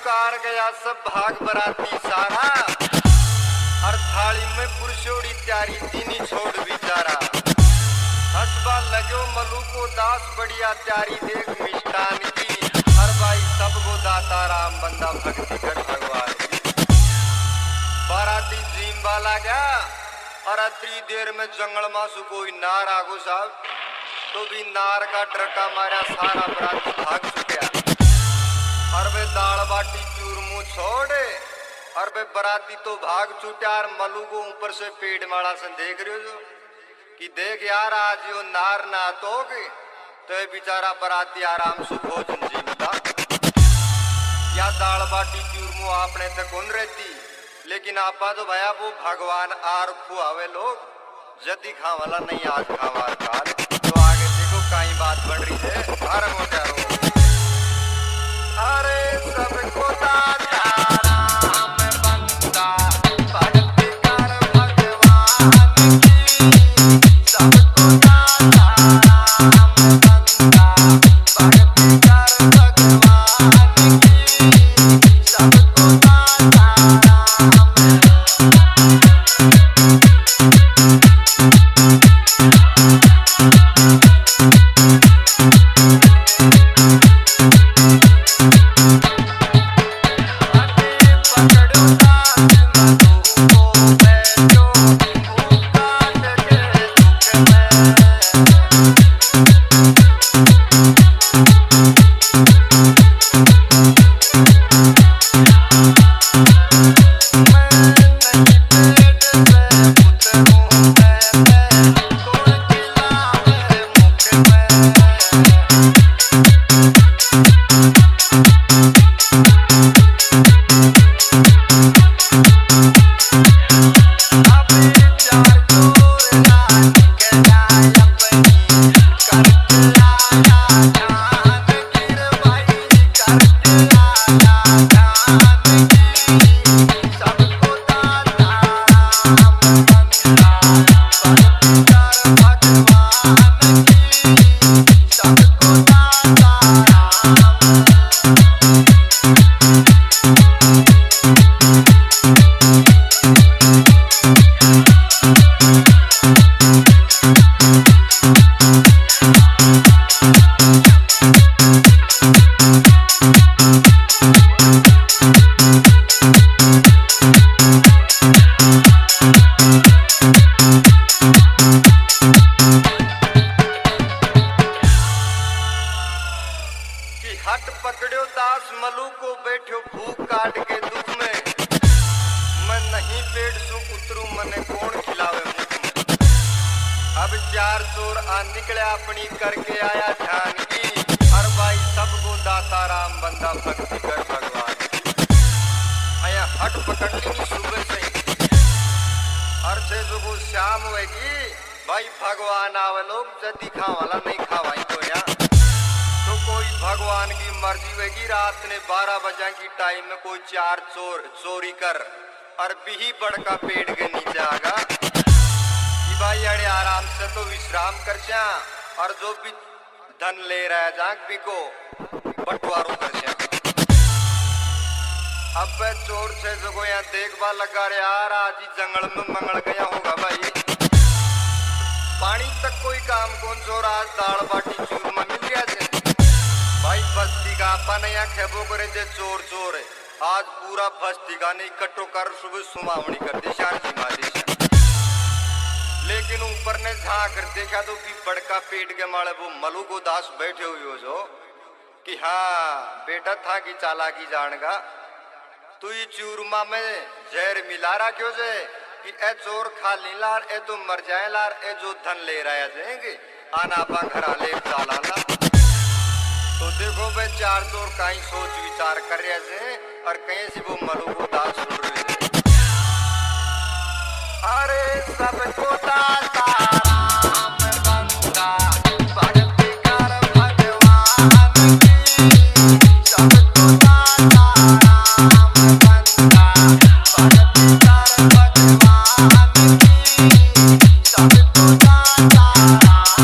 कार गया सब भाग बराती सारा, हर थाली में पुरुषोड़ी त्यारी दीनी छोड़ बिचारा। हसबा लगो मलू को दास बढ़िया त्यारी देख मिष्टान की, हर भाई सबको दाता राम बंदा भक्ति कर भगवान की। बाराती जीम वाला गया और अतरी देर में जंगल मासू कोई नार आगो साहब, तो भी नार का डरका मारा सारा बराती भाग चुका। और वे दाल बाटी चूरमू छोड़े और वे बराती तो भाग छूटा। और मलू को ऊपर से पेड़ माड़ा से देख रहे हो जो कि देख यार आज यो नार ना तोगे तो ये बेचारा बराती आराम से भोजन जीवता। या दाल बाटी चूरमू आपने तक कौन रहती, लेकिन आपा तो भया वो भगवान आर खुआवे लोग जदी खावाला नहीं आज खावार काल। तो आगे देखो कई बात बढ़ रही है। हर मोटा रो अरे सबको दाता राम बंदा भक्ति कर भगवान की, सबको दाता राम बंदा भक्ति कर भगवान की, सबको दाता पकड़ो दास मलू को बैठो भूख काट के दुख में, मैं नहीं पेट सु उतरू मने कौन खिलावे मुख में। अब चार चोर आ निकले अपनी करके आया ध्यान की, हर भाई सबको दाता राम बंदा भक्ति कर भगवान की। आया हट पकड़ ली सुबह से हर से जो शाम होगी भाई भगवान आवे लोग जदी खावाला नहीं खावाई तो या तो कोई भगवान की मर्जी होगी। रात ने 12 बजे की टाइम में कोई चार चोर चोरी कर और भी बड़का पेड़ के नीचे आगा कि भाई अड़े आराम से तो विश्राम कर जा और जो भी धन ले रहा है जाग भी को बंटवारों कर जा। अब चोर से जो यहाँ देखभाल लगा रहे यार आज ही जंगल में मंगल गया होगा भाई, पानी तक कोई काम कौन चोर आज दाल बाटी चूरमा मिल गया थे भाई। बस्ती का अपन यहाँ खेबो करे जे चोर चोर है आज पूरा बस्ती का नहीं इकट्ठो कर सुबह सुमावनी कर दी शांति मारी। लेकिन ऊपर ने झाँक कर देखा तो भी बड़का पेट के माले वो मलू को दास बैठे हुए हो जो कि हाँ बेटा था कि चालाकी जानगा तू ये चूरमा में जहर मिला रहा क्यों जे कि ए चोर खा ली लार ए तो मर जाए लार ए जो धन ले रहा जाएंगे आना पा घर ले चाला ला। तो देखो भाई चार चोर कहीं सोच विचार कर रहे थे और कहीं से वो मलू को दास सुन रहे थे। अरे सबको दाता राम बंदा भक्ति कर भगवान की, सबको दाता राम बंदा भक्ति कर भगवान की, सबको दाता राम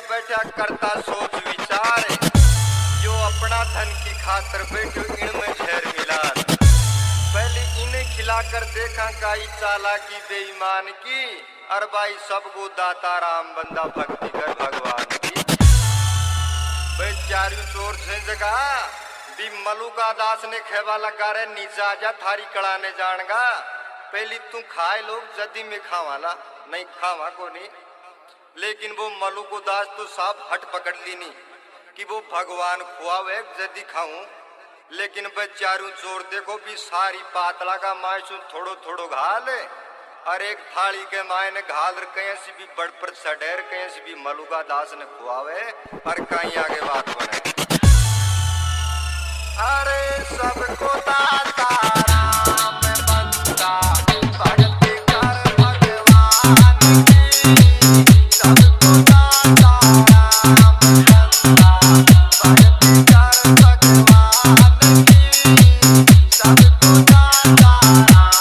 बैठा करता सोच विचार, जो अपना धन की खातर बैठो इनमें झेर मिला। पहले इन्हें खिलाकर देखा काई चालाकी बेईमान की, और भाई सबको दाता राम बंदा भक्ति कर भगवान की। भाई चारू चोर से जगह भी मलुका दास ने खेवा लगा रे नीचा जा थारी कड़ाने जानगा। पहली तू खाए लोग जदी में खावाला नहीं खावा को नहीं, लेकिन वो मलुको दास तो साफ हट पकड़ ली नहीं कि वो भगवान खुआवे जदी खाऊं। लेकिन भाई चारू चोर देखो भी सारी पातला का मायसू थोड़ो थोड़ो घाल, और एक थाली के माय ने घाल कहीं से भी बड़ पर सडेर कहीं से भी मलुका दास ने खुआवे, और कहीं आगे बात बने। अरे सबको दाता राम बंदा भक्ति कर भगवान की, सबको दाता राम बंदा भक्ति कर भगवान की, सबको दाता राम।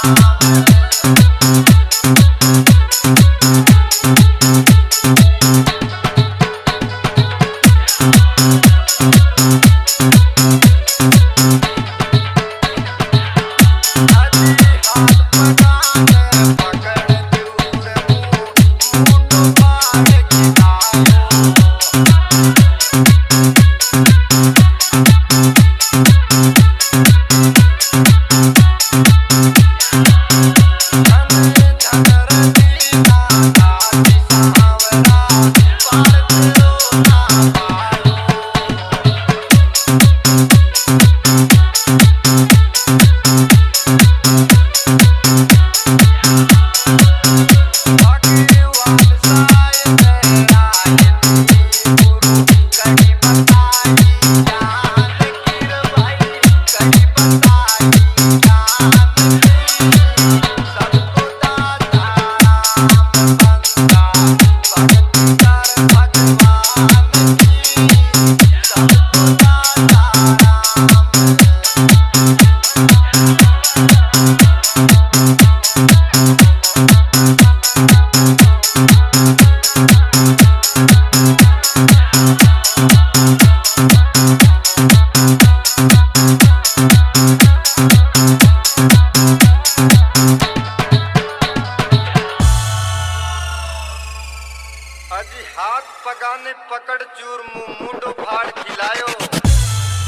अजी हाथ पगाने पकड़ चूर मुंडो फाड़ खिलायो,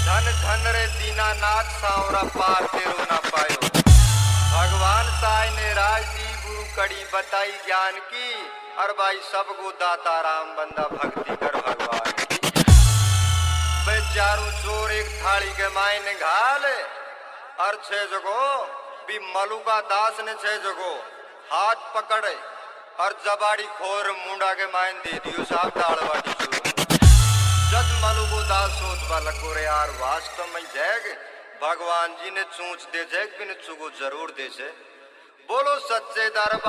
धन धन रे दीनानाथ सांवरा पार तेरो ना पायो। भगवान साई ने राज दी गुरु कड़ी बताई ज्ञान की, और भाई सबको दाता राम बंदा भक्ति कर भगवान की। बेचारू चोर एक थाली के मायने घाल, और छे जगो भी मलुका दास ने छे जगो हाथ पकड़े और जबाड़ी खोर मुंडा के मायन दे दियो साहब दाड़वाड़ी चूर। जद मलुको दास सोच वाला को रे यार वास्तव में जैग भगवान जी ने चूंच दे जैग भी ने चुगो जरूर दे से। बोलो सच्चे दरबार।